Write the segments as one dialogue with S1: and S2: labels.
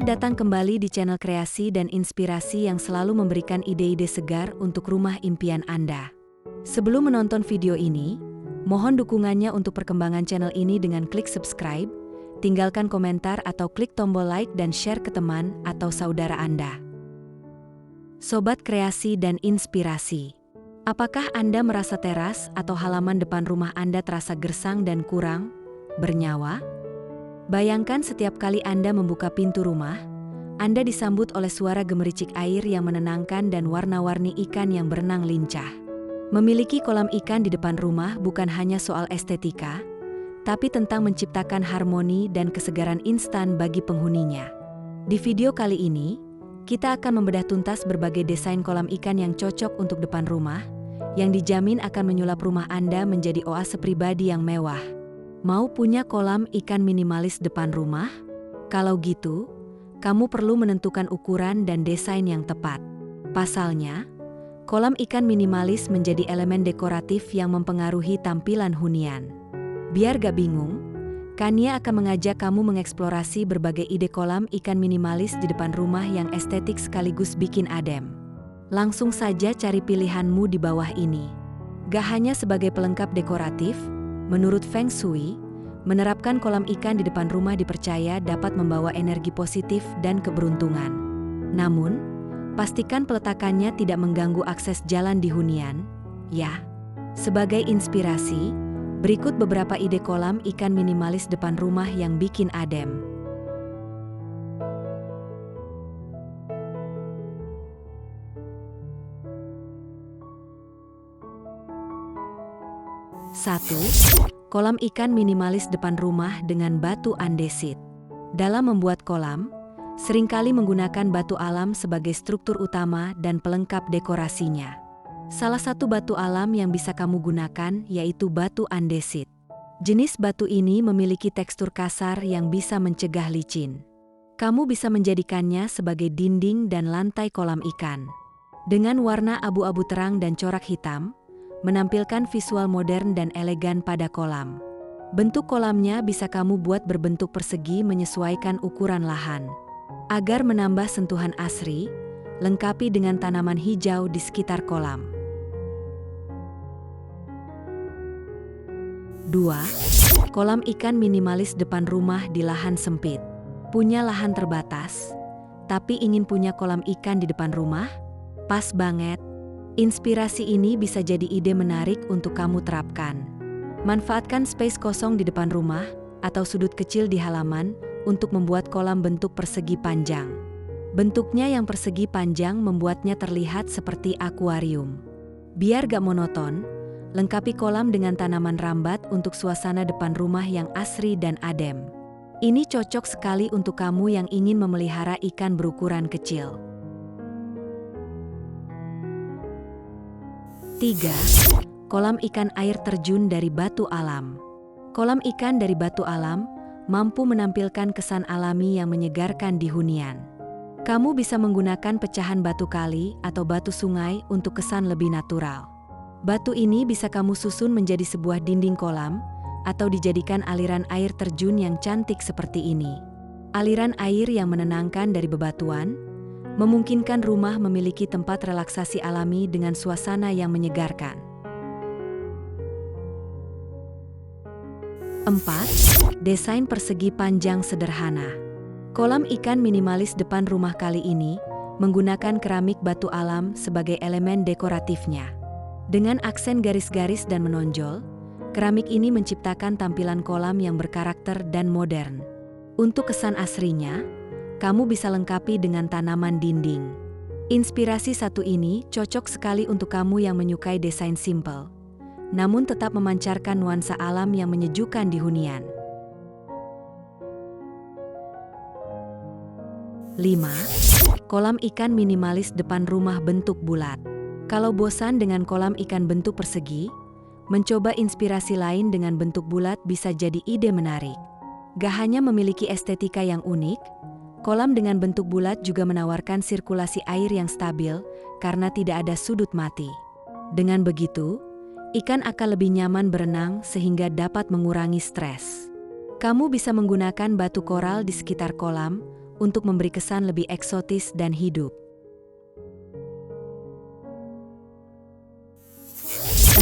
S1: Selamat datang kembali di channel kreasi dan inspirasi yang selalu memberikan ide-ide segar untuk rumah impian Anda. Sebelum menonton video ini, mohon dukungannya untuk perkembangan channel ini dengan klik subscribe, tinggalkan komentar atau klik tombol like dan share ke teman atau saudara Anda. Sobat kreasi dan inspirasi, apakah Anda merasa teras atau halaman depan rumah Anda terasa gersang dan kurang bernyawa? Bayangkan setiap kali Anda membuka pintu rumah, Anda disambut oleh suara gemericik air yang menenangkan dan warna-warni ikan yang berenang lincah. Memiliki kolam ikan di depan rumah bukan hanya soal estetika, tapi tentang menciptakan harmoni dan kesegaran instan bagi penghuninya. Di video kali ini, kita akan membedah tuntas berbagai desain kolam ikan yang cocok untuk depan rumah, yang dijamin akan menyulap rumah Anda menjadi oase pribadi yang mewah. Mau punya kolam ikan minimalis depan rumah? Kalau gitu, kamu perlu menentukan ukuran dan desain yang tepat. Pasalnya, kolam ikan minimalis menjadi elemen dekoratif yang mempengaruhi tampilan hunian. Biar gak bingung, Kania akan mengajak kamu mengeksplorasi berbagai ide kolam ikan minimalis di depan rumah yang estetik sekaligus bikin adem. Langsung saja cari pilihanmu di bawah ini. Gak hanya sebagai pelengkap dekoratif, menurut Feng Shui, menerapkan kolam ikan di depan rumah dipercaya dapat membawa energi positif dan keberuntungan. Namun, pastikan peletakannya tidak mengganggu akses jalan di hunian, ya. Sebagai inspirasi, berikut beberapa ide kolam ikan minimalis depan rumah yang bikin adem. Satu, kolam ikan minimalis depan rumah dengan batu andesit. Dalam membuat kolam, seringkali menggunakan batu alam sebagai struktur utama dan pelengkap dekorasinya. Salah satu batu alam yang bisa kamu gunakan yaitu batu andesit. Jenis batu ini memiliki tekstur kasar yang bisa mencegah licin. Kamu bisa menjadikannya sebagai dinding dan lantai kolam ikan. Dengan warna abu-abu terang dan corak hitam, menampilkan visual modern dan elegan pada kolam. Bentuk kolamnya bisa kamu buat berbentuk persegi menyesuaikan ukuran lahan. Agar menambah sentuhan asri, lengkapi dengan tanaman hijau di sekitar kolam. 2. Kolam ikan minimalis depan rumah di lahan sempit. Punya lahan terbatas, tapi ingin punya kolam ikan di depan rumah? Pas banget. Inspirasi ini bisa jadi ide menarik untuk kamu terapkan. Manfaatkan space kosong di depan rumah atau sudut kecil di halaman untuk membuat kolam bentuk persegi panjang. Bentuknya yang persegi panjang membuatnya terlihat seperti akuarium. Biar gak monoton, lengkapi kolam dengan tanaman rambat untuk suasana depan rumah yang asri dan adem. Ini cocok sekali untuk kamu yang ingin memelihara ikan berukuran kecil. 3. Kolam ikan air terjun dari batu alam. Kolam ikan dari batu alam mampu menampilkan kesan alami yang menyegarkan di hunian. Kamu bisa menggunakan pecahan batu kali atau batu sungai untuk kesan lebih natural. Batu ini bisa kamu susun menjadi sebuah dinding kolam atau dijadikan aliran air terjun yang cantik seperti ini. Aliran air yang menenangkan dari bebatuan memungkinkan rumah memiliki tempat relaksasi alami dengan suasana yang menyegarkan. 4. Desain persegi panjang sederhana. Kolam ikan minimalis depan rumah kali ini menggunakan keramik batu alam sebagai elemen dekoratifnya. Dengan aksen garis-garis dan menonjol, keramik ini menciptakan tampilan kolam yang berkarakter dan modern. Untuk kesan asrinya, kamu bisa lengkapi dengan tanaman dinding. Inspirasi satu ini cocok sekali untuk kamu yang menyukai desain simple, namun tetap memancarkan nuansa alam yang menyejukkan di hunian. 5. Kolam ikan minimalis depan rumah bentuk bulat. Kalau bosan dengan kolam ikan bentuk persegi, mencoba inspirasi lain dengan bentuk bulat bisa jadi ide menarik. Gak hanya memiliki estetika yang unik, kolam dengan bentuk bulat juga menawarkan sirkulasi air yang stabil karena tidak ada sudut mati. Dengan begitu, ikan akan lebih nyaman berenang sehingga dapat mengurangi stres. Kamu bisa menggunakan batu koral di sekitar kolam untuk memberi kesan lebih eksotis dan hidup.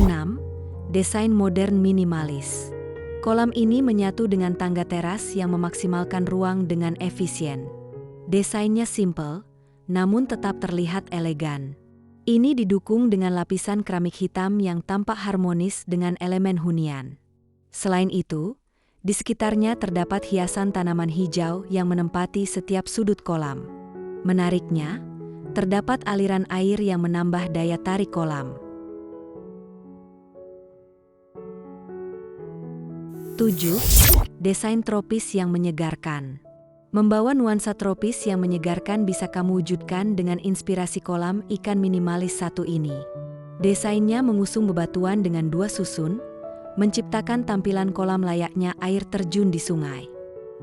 S1: 6. Desain modern minimalis. Kolam ini menyatu dengan tangga teras yang memaksimalkan ruang dengan efisien. Desainnya simple, namun tetap terlihat elegan. Ini didukung dengan lapisan keramik hitam yang tampak harmonis dengan elemen hunian. Selain itu, di sekitarnya terdapat hiasan tanaman hijau yang menempati setiap sudut kolam. Menariknya, terdapat aliran air yang menambah daya tarik kolam. 7. Desain tropis yang menyegarkan. Membawa nuansa tropis yang menyegarkan bisa kamu wujudkan dengan inspirasi kolam ikan minimalis satu ini. Desainnya mengusung bebatuan dengan 2 susun, menciptakan tampilan kolam layaknya air terjun di sungai.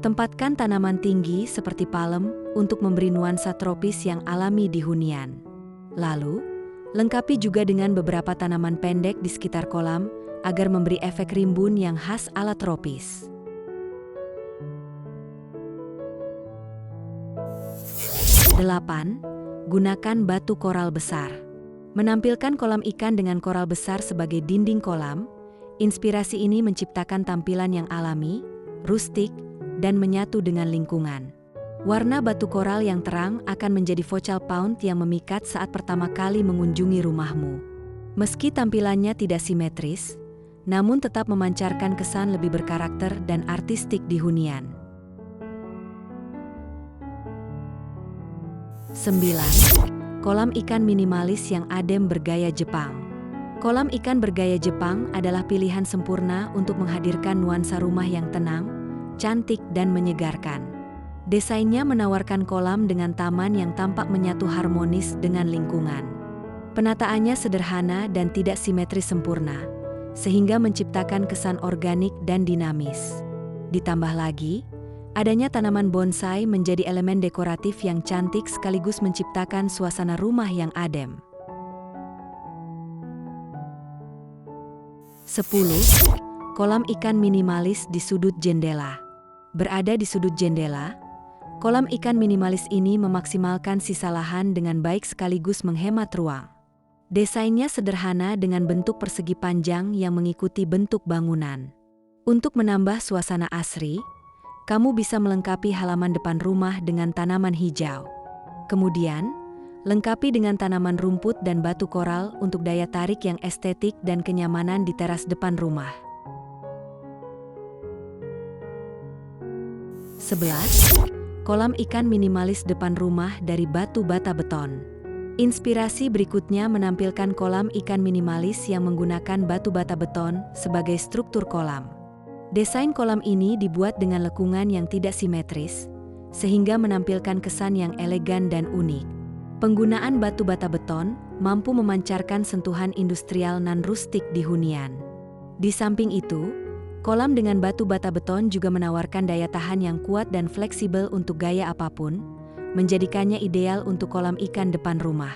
S1: Tempatkan tanaman tinggi seperti palem untuk memberi nuansa tropis yang alami di hunian. Lalu, lengkapi juga dengan beberapa tanaman pendek di sekitar kolam agar memberi efek rimbun yang khas ala tropis. 8. Gunakan batu koral besar. Menampilkan kolam ikan dengan koral besar sebagai dinding kolam, inspirasi ini menciptakan tampilan yang alami, rustik, dan menyatu dengan lingkungan. Warna batu koral yang terang akan menjadi focal point yang memikat saat pertama kali mengunjungi rumahmu. Meski tampilannya tidak simetris, namun tetap memancarkan kesan lebih berkarakter dan artistik di hunian. 9. Kolam ikan minimalis yang adem bergaya Jepang. Kolam ikan bergaya Jepang adalah pilihan sempurna untuk menghadirkan nuansa rumah yang tenang, cantik dan menyegarkan. Desainnya menawarkan kolam dengan taman yang tampak menyatu harmonis dengan lingkungan. Penataannya sederhana dan tidak simetris sempurna, sehingga menciptakan kesan organik dan dinamis. Ditambah lagi, adanya tanaman bonsai menjadi elemen dekoratif yang cantik sekaligus menciptakan suasana rumah yang adem. 10. Kolam ikan minimalis di sudut jendela. Berada di sudut jendela, kolam ikan minimalis ini memaksimalkan sisa lahan dengan baik sekaligus menghemat ruang. Desainnya sederhana dengan bentuk persegi panjang yang mengikuti bentuk bangunan. Untuk menambah suasana asri, kamu bisa melengkapi halaman depan rumah dengan tanaman hijau. Kemudian, lengkapi dengan tanaman rumput dan batu koral untuk daya tarik yang estetik dan kenyamanan di teras depan rumah. 11. Kolam ikan minimalis depan rumah dari batu bata beton. Inspirasi berikutnya menampilkan kolam ikan minimalis yang menggunakan batu bata beton sebagai struktur kolam. Desain kolam ini dibuat dengan lekungan yang tidak simetris, sehingga menampilkan kesan yang elegan dan unik. Penggunaan batu bata beton mampu memancarkan sentuhan industrial non-rustik di hunian. Di samping itu, kolam dengan batu bata beton juga menawarkan daya tahan yang kuat dan fleksibel untuk gaya apapun, menjadikannya ideal untuk kolam ikan depan rumah.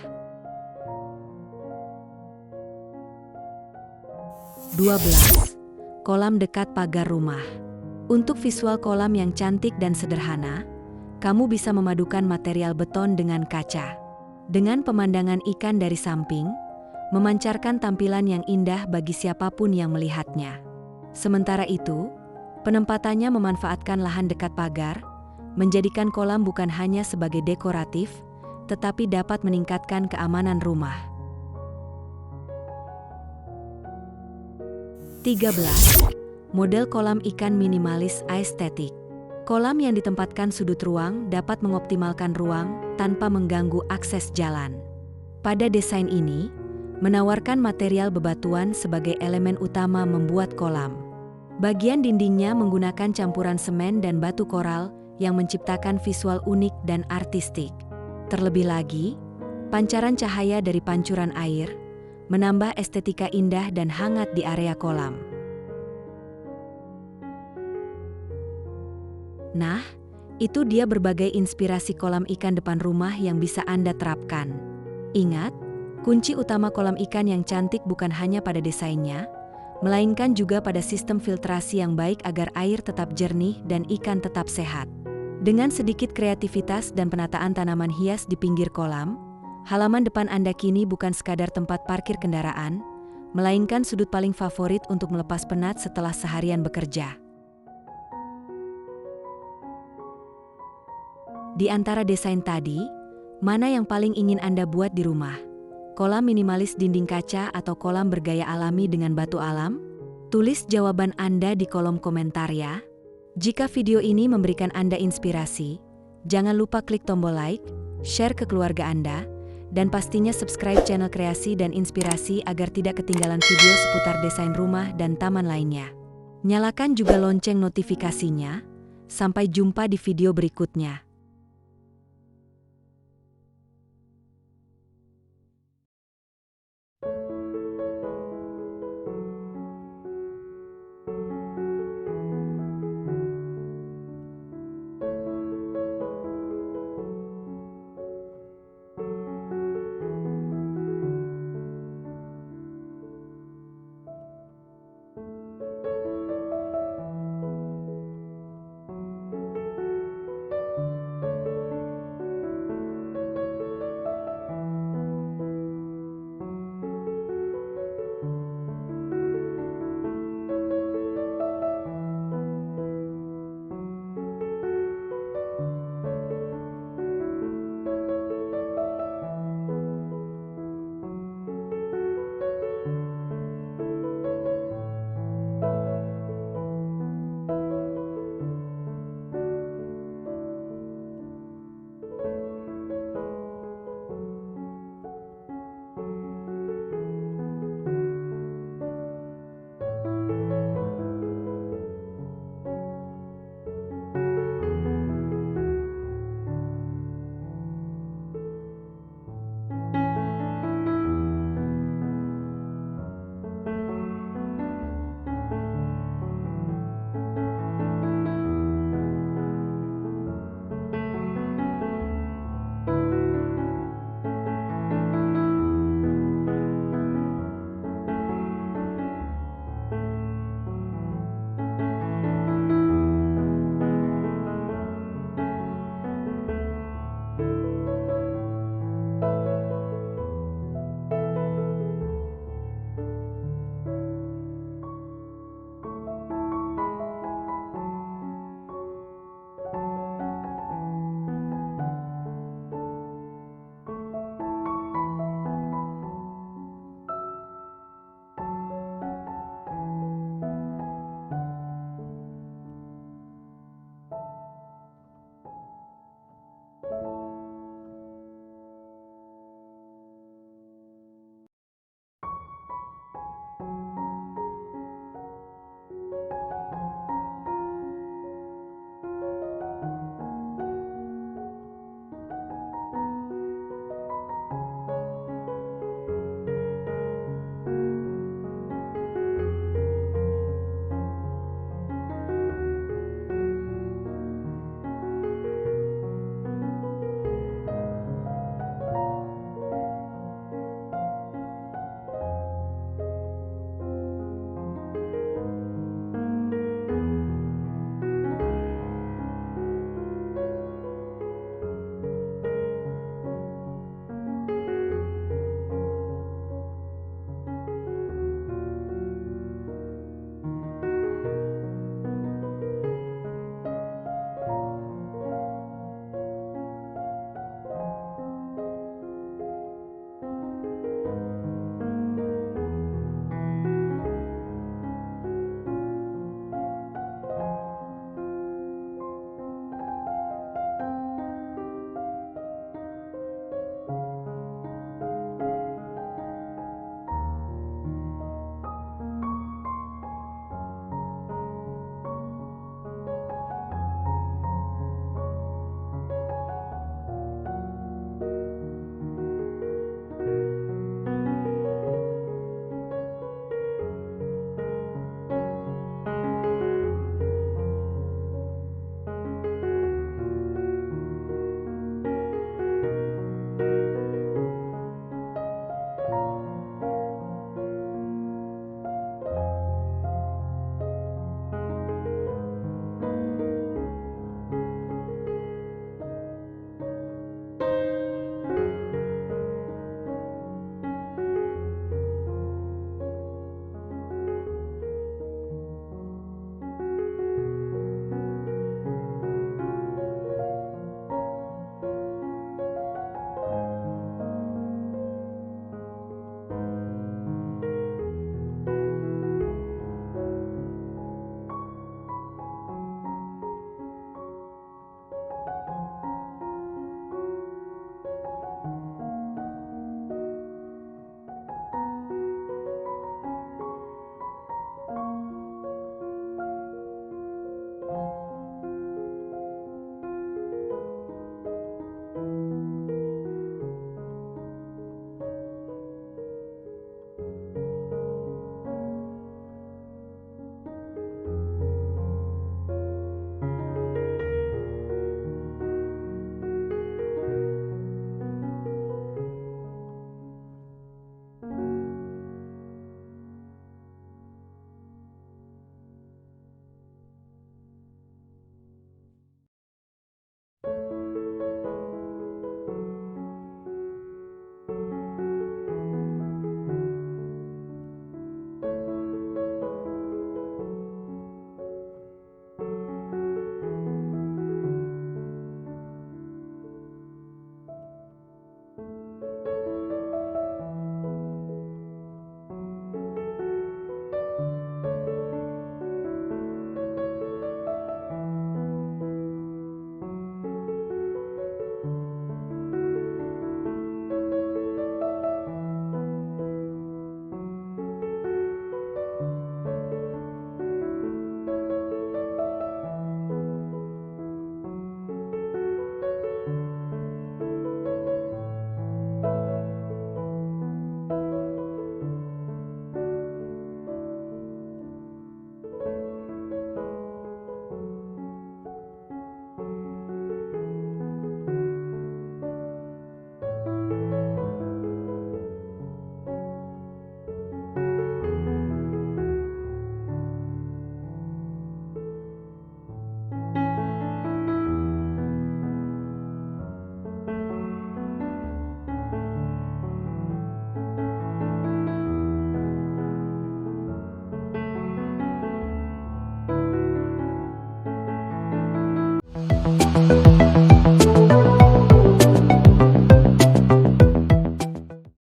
S1: 12. Kolam dekat pagar rumah. Untuk visual kolam yang cantik dan sederhana, kamu bisa memadukan material beton dengan kaca. Dengan pemandangan ikan dari samping, memancarkan tampilan yang indah bagi siapapun yang melihatnya. Sementara itu, penempatannya memanfaatkan lahan dekat pagar, menjadikan kolam bukan hanya sebagai dekoratif, tetapi dapat meningkatkan keamanan rumah. 13. Model kolam ikan minimalis estetik. Kolam yang ditempatkan sudut ruang dapat mengoptimalkan ruang tanpa mengganggu akses jalan. Pada desain ini, menawarkan material bebatuan sebagai elemen utama membuat kolam. Bagian dindingnya menggunakan campuran semen dan batu koral yang menciptakan visual unik dan artistik. Terlebih lagi, pancaran cahaya dari pancuran air menambah estetika indah dan hangat di area kolam. Nah, itu dia berbagai inspirasi kolam ikan depan rumah yang bisa Anda terapkan. Ingat, kunci utama kolam ikan yang cantik bukan hanya pada desainnya, melainkan juga pada sistem filtrasi yang baik agar air tetap jernih dan ikan tetap sehat. Dengan sedikit kreativitas dan penataan tanaman hias di pinggir kolam, halaman depan Anda kini bukan sekadar tempat parkir kendaraan, melainkan sudut paling favorit untuk melepas penat setelah seharian bekerja. Di antara desain tadi, mana yang paling ingin Anda buat di rumah? Kolam minimalis dinding kaca atau kolam bergaya alami dengan batu alam? Tulis jawaban Anda di kolom komentar ya. Jika video ini memberikan Anda inspirasi, jangan lupa klik tombol like, share ke keluarga Anda, dan pastinya subscribe channel Kreasi dan Inspirasi agar tidak ketinggalan video seputar desain rumah dan taman lainnya. Nyalakan juga lonceng notifikasinya. Sampai jumpa di video berikutnya.